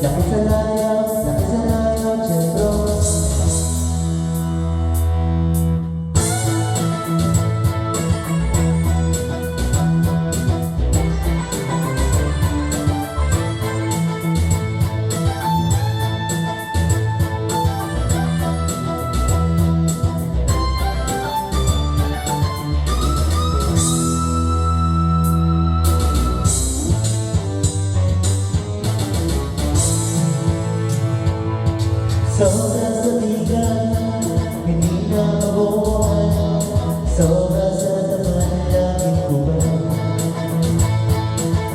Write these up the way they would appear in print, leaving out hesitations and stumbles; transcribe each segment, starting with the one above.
nakisanayan, siyempre. Sobra sa bigat, hindi na mabuhay. Sobra sa taman, langit ko ba?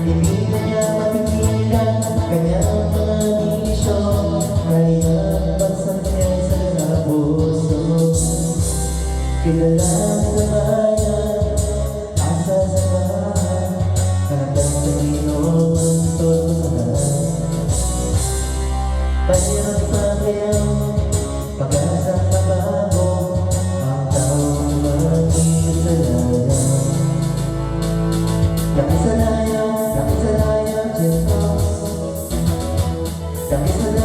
Hindi na niya mapigilan kanyang mga desisyon. Kaya pagsakyan sa puso, kilala sa bayan, asa sa bahay, hanggang sa Pinoon ang tutunan. Mayroon pa kayang pag-asang mabago ang taong makikisalanan. Nakisanayan, siyempre.